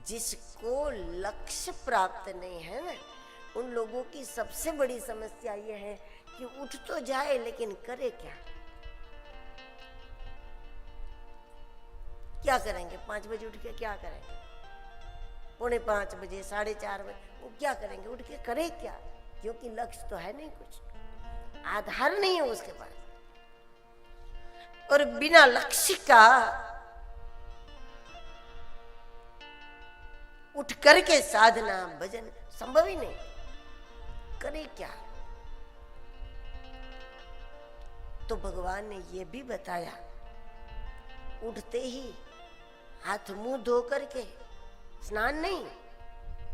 जिसको लक्ष्य प्राप्त नहीं है ना, उन लोगों की सबसे बड़ी समस्या ये है कि उठ तो जाए लेकिन करे क्या। क्या करेंगे? 5 बजे उठ के क्या करेंगे? 4:45 बजे, 4:30 बजे वो क्या करेंगे? उठ के करे क्या? क्योंकि लक्ष्य तो है नहीं, कुछ आधार नहीं है उसके पास। और बिना लक्ष्य का उठ करके साधना भजन संभव ही नहीं। करे क्या? तो भगवान ने ये भी बताया, उठते ही हाथ मुंह धो करके, स्नान नहीं,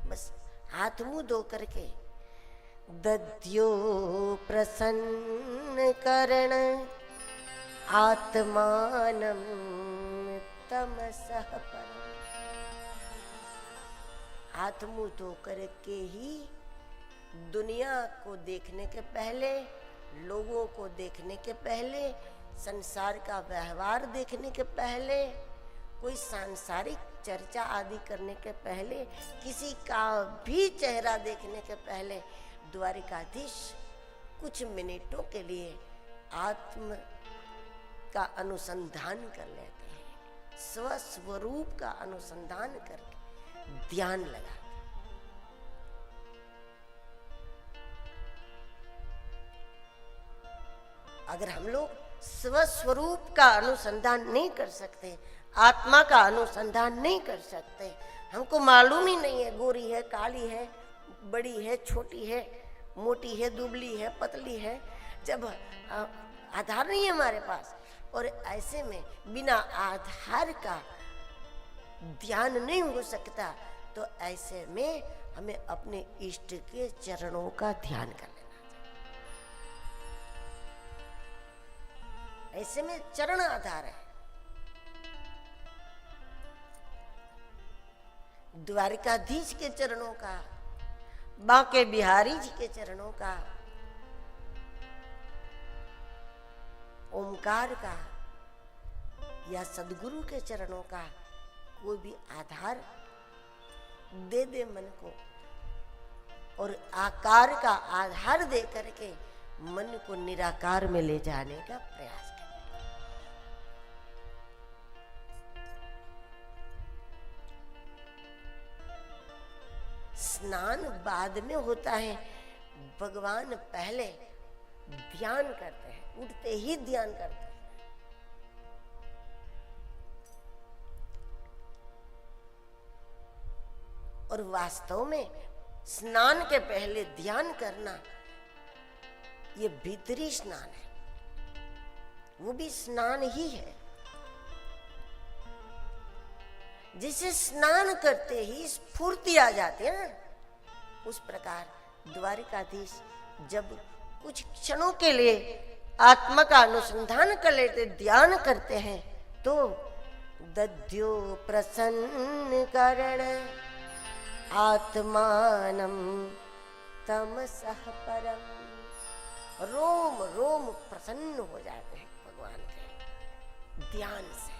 बस हाथ मुंह धो करके, दद्यो प्रसन्न करण आत्मानं तमसः परम्। हाथ मुंह धो करके ही दुनिया को देखने के पहले, लोगों को देखने के पहले, संसार का व्यवहार देखने के पहले, कोई सांसारिक चर्चा आदि करने के पहले, किसी का भी चेहरा देखने के पहले द्वारिकाधीश कुछ मिनटों के लिए आत्म का अनुसंधान कर लेते हैं, स्वस्वरूप का अनुसंधान करके ध्यान लगा। अगर हम लोग स्वस्वरूप का अनुसंधान नहीं कर सकते, आत्मा का अनुसंधान नहीं कर सकते, हमको मालूम ही नहीं है गोरी है, काली है, बड़ी है, छोटी है, मोटी है, दुबली है, पतली है, जब आधार नहीं है हमारे पास, और ऐसे में बिना आधार का ध्यान नहीं हो सकता, तो ऐसे में हमें अपने इष्ट के चरणों का ध्यान कर लेना चाहिए। ऐसे में चरण आधार है। द्वारिकाधीश के चरणों का, बांके बिहारी जी के चरणों का, ओमकार का या सदगुरु के चरणों का कोई भी आधार दे दे मन को, और आकार का आधार दे करके मन को निराकार में ले जाने का प्रयास करें। स्नान बाद में होता है, भगवान पहले ध्यान करते हैं, उठते ही ध्यान करते हैं। और वास्तव में स्नान के पहले ध्यान करना ये भीतरी स्नान है, वो भी स्नान ही है। जिसे स्नान करते ही स्फूर्ति आ जाती है ना, उस प्रकार द्वारिकाधीश जब कुछ क्षणों के लिए आत्मा का अनुसंधान कर लेते, ध्यान करते हैं, तो दद्यो प्रसन्न करण आत्मानं तमसः परम्। रोम रोम प्रसन्न हो जाते हैं भगवान के ध्यान से,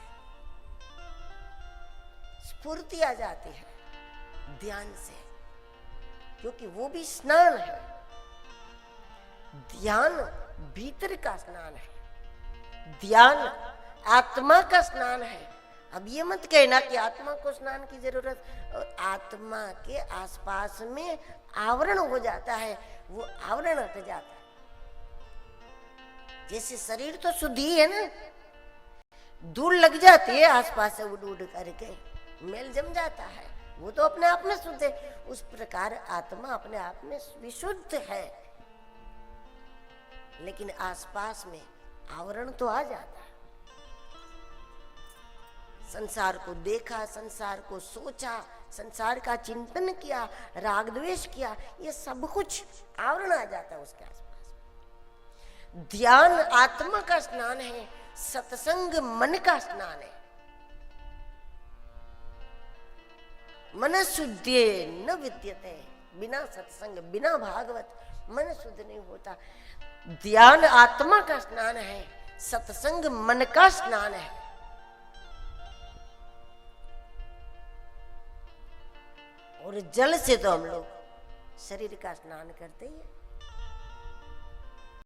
स्फूर्ति आ जाती है ध्यान से, क्योंकि वो भी स्नान है। ध्यान भीतर का स्नान है, ध्यान आत्मा का स्नान है। अब ये मत कहना कि आत्मा को स्नान की जरूरत, और आत्मा के आसपास में आवरण हो जाता है, वो आवरण हट जाता है। जैसे शरीर तो शुद्ध ही है ना, धूल लग जाती है आसपास से उड़ उड़ करके, मेल जम जाता है, वो तो अपने आप में शुद्ध है। उस प्रकार आत्मा अपने आप में विशुद्ध है, लेकिन आसपास में आवरण तो आ जाता है। संसार को देखा, संसार को सोचा, संसार का चिंतन किया, राग द्वेष किया, ये सब कुछ आवरण आ जाता है उसके आसपास। ध्यान आत्मा का स्नान है, सत्संग मन का स्नान है। मन शुद्धे न विद्यते, बिना सत्संग बिना भागवत मन शुद्ध नहीं होता। ध्यान आत्मा का स्नान है, सत्संग मन का स्नान है। और जल से तो हम लोग शरीर का स्नान करते ही हैं।